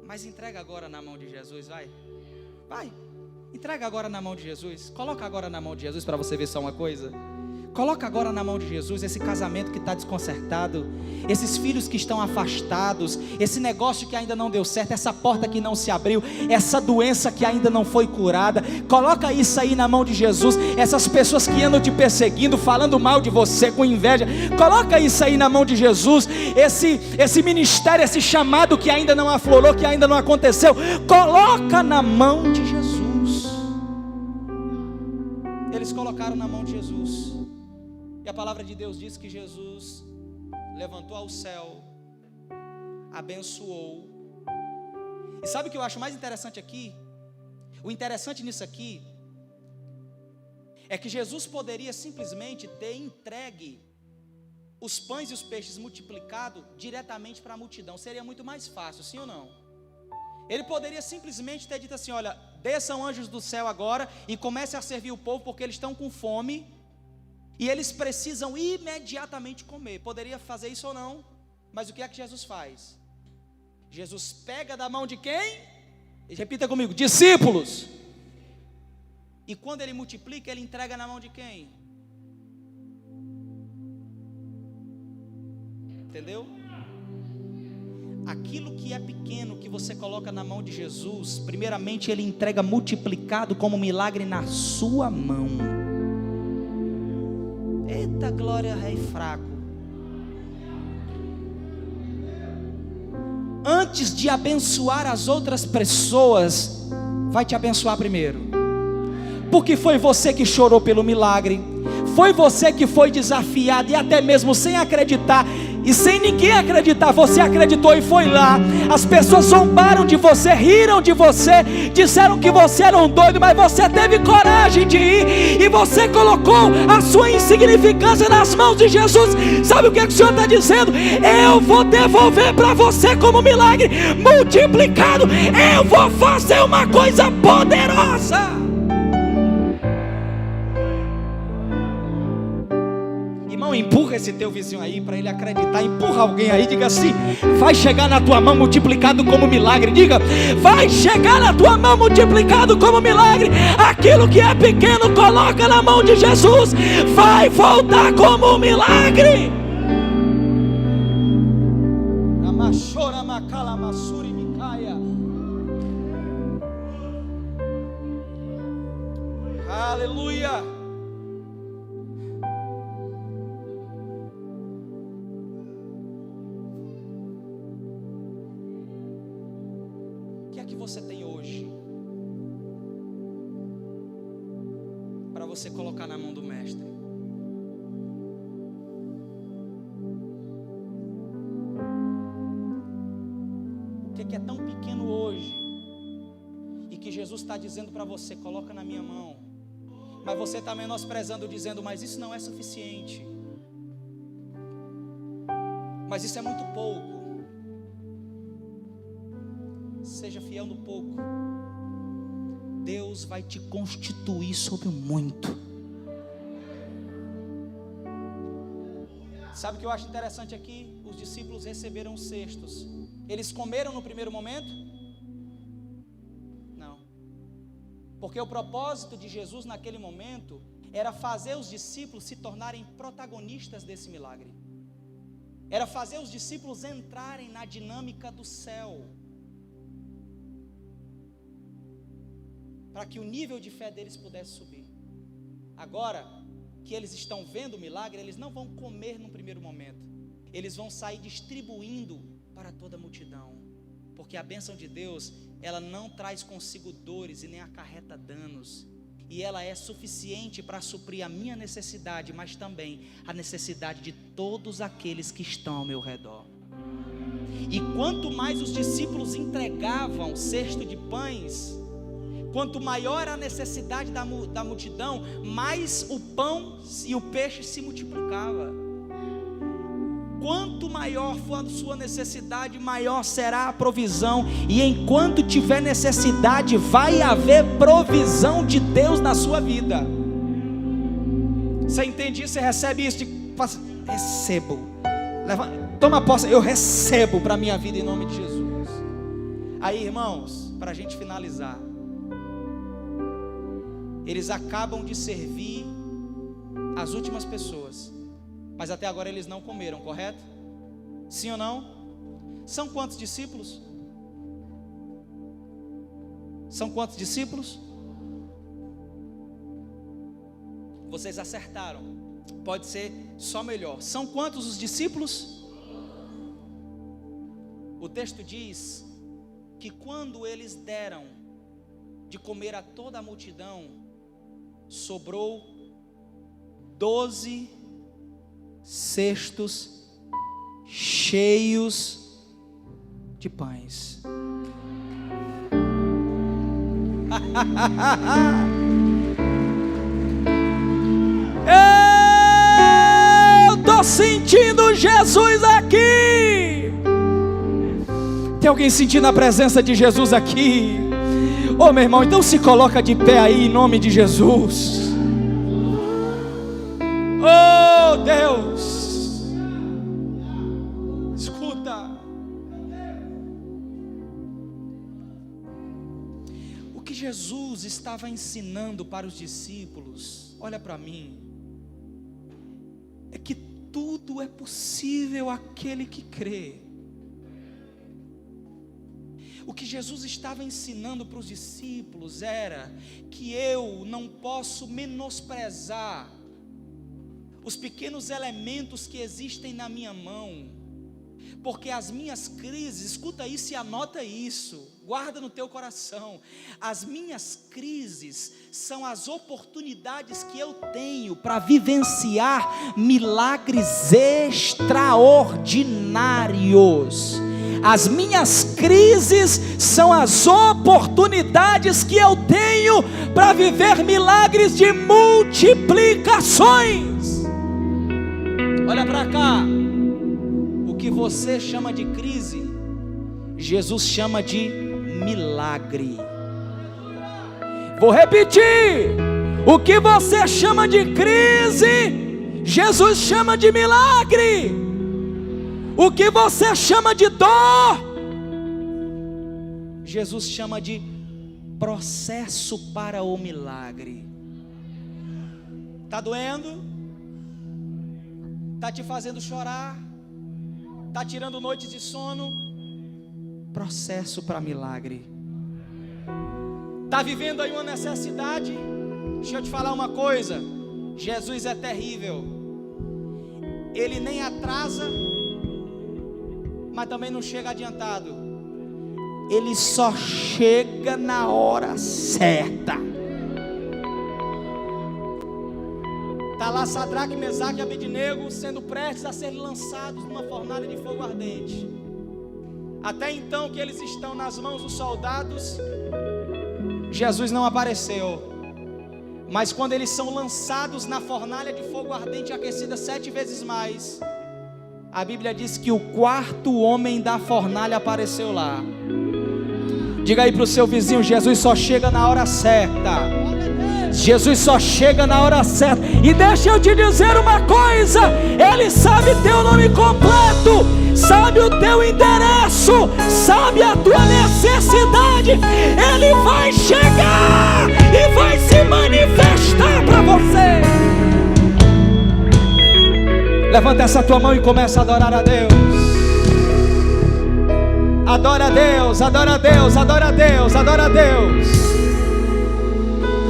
Mas entrega agora na mão de Jesus, vai. Entrega agora na mão de Jesus. Coloca agora na mão de Jesus para você ver só uma coisa. Coloca agora na mão de Jesus esse casamento que está desconcertado, esses filhos que estão afastados, esse negócio que ainda não deu certo, essa porta que não se abriu, essa doença que ainda não foi curada. Coloca isso aí na mão de Jesus. Essas pessoas que andam te perseguindo, falando mal de você com inveja, coloca isso aí na mão de Jesus. Esse ministério, esse chamado que ainda não aflorou, que ainda não aconteceu, coloca na mão de Jesus. Eles colocaram na mão de Jesus. E a palavra de Deus diz que Jesus levantou ao céu, abençoou. E sabe o que eu acho mais interessante aqui? O interessante nisso aqui é que Jesus poderia simplesmente ter entregue os pães e os peixes multiplicados diretamente para a multidão. Seria muito mais fácil, sim ou não? Ele poderia simplesmente ter dito assim: olha, desçam anjos do céu agora e comecem a servir o povo, porque eles estão com fome e eles precisam imediatamente comer. Poderia fazer isso ou não? Mas o que é que Jesus faz? Jesus pega da mão de quem? Repita comigo: discípulos. E quando ele multiplica, ele entrega na mão de quem? Entendeu? Aquilo que é pequeno que você coloca na mão de Jesus, primeiramente ele entrega multiplicado como milagre na sua mão. Eita glória, rei fraco. Antes de abençoar as outras pessoas, vai te abençoar primeiro. Porque foi você que chorou pelo milagre, foi você que foi desafiado, e até mesmo sem acreditar, e sem ninguém acreditar, você acreditou e foi lá. As pessoas zombaram de você, riram de você, disseram que você era um doido, mas você teve coragem de ir, e você colocou a sua insignificância nas mãos de Jesus. Sabe o que é que o Senhor está dizendo? Eu vou devolver para você como milagre multiplicado. Eu vou fazer uma coisa poderosa. Empurra esse teu vizinho aí para ele acreditar. Empurra alguém aí, diga assim: vai chegar na tua mão multiplicado como milagre. Diga: vai chegar na tua mão multiplicado como milagre. Aquilo que é pequeno, coloca na mão de Jesus, vai voltar como um milagre. Aleluia. O que é que você tem hoje para você colocar na mão do Mestre? O que é tão pequeno hoje e que Jesus está dizendo para você, coloca na minha mão, mas você está menosprezando, dizendo, mas isso não é suficiente, mas isso é muito pouco. Seja fiel no pouco, Deus vai te constituir sobre o muito. Sabe o que eu acho interessante aqui? Os discípulos receberam os cestos. Eles comeram no primeiro momento? Não. Porque o propósito de Jesus naquele momento era fazer os discípulos se tornarem protagonistas desse milagre. Era fazer os discípulos entrarem na dinâmica do céu. Para que o nível de fé deles pudesse subir. Agora que eles estão vendo o milagre, eles não vão comer no primeiro momento. Eles vão sair distribuindo para toda a multidão. Porque a bênção de Deus, ela não traz consigo dores e nem acarreta danos. E ela é suficiente para suprir a minha necessidade, mas também a necessidade de todos aqueles que estão ao meu redor. E quanto mais os discípulos entregavam cesto de pães, quanto maior era a necessidade da multidão, mais o pão e o peixe se multiplicava. Quanto maior for a sua necessidade, maior será a provisão. E enquanto tiver necessidade, vai haver provisão de Deus na sua vida. Você entende isso? Você recebe isso? Recebo. Toma posse, eu recebo para a minha vida em nome de Jesus. Aí, irmãos, para a gente finalizar, eles acabam de servir as últimas pessoas, mas até agora eles não comeram, correto? Sim ou não? São quantos discípulos? São quantos discípulos? Vocês acertaram. Pode ser só melhor. São quantos os discípulos? O texto diz que quando eles deram de comer a toda a multidão, sobrou 12 cestos cheios de pães. Eu estou sentindo Jesus aqui. Tem alguém sentindo a presença de Jesus aqui? Ô meu irmão, então se coloca de pé aí em nome de Jesus. Oh Deus, escuta. O que Jesus estava ensinando para os discípulos, olha para mim, é que tudo é possível àquele que crê. O que Jesus estava ensinando para os discípulos era que eu não posso menosprezar os pequenos elementos que existem na minha mão, porque as minhas crises, escuta isso e anota isso, guarda no teu coração, as minhas crises são as oportunidades que eu tenho para vivenciar milagres extraordinários. As minhas crises são as oportunidades que eu tenho para viver milagres de multiplicações. Olha para cá. O que você chama de crise, Jesus chama de milagre. Vou repetir. O que você chama de crise, Jesus chama de milagre. O que você chama de dor, Jesus chama de processo para o milagre. Está doendo? Está te fazendo chorar? Está tirando noites de sono? Processo para milagre. Está vivendo aí uma necessidade? Deixa eu te falar uma coisa, Jesus é terrível. Ele nem atrasa, mas também não chega adiantado. Ele só chega na hora certa. Está lá Sadraque, Mesaque e Abednego sendo prestes a ser lançados numa fornalha de fogo ardente. Até então que eles estão nas mãos dos soldados, Jesus não apareceu. Mas quando eles são lançados na fornalha de fogo ardente, aquecida 7 vezes mais, a Bíblia diz que o quarto homem da fornalha apareceu lá. Diga aí para o seu vizinho: Jesus só chega na hora certa. Jesus só chega na hora certa. E deixa eu te dizer uma coisa: Ele sabe teu nome completo, sabe o teu endereço, sabe a tua necessidade. Ele vai chegar e vai se manifestar para você. Levanta essa tua mão e começa a adorar a Deus. Adora a Deus, adora a Deus, adora a Deus, adora a Deus.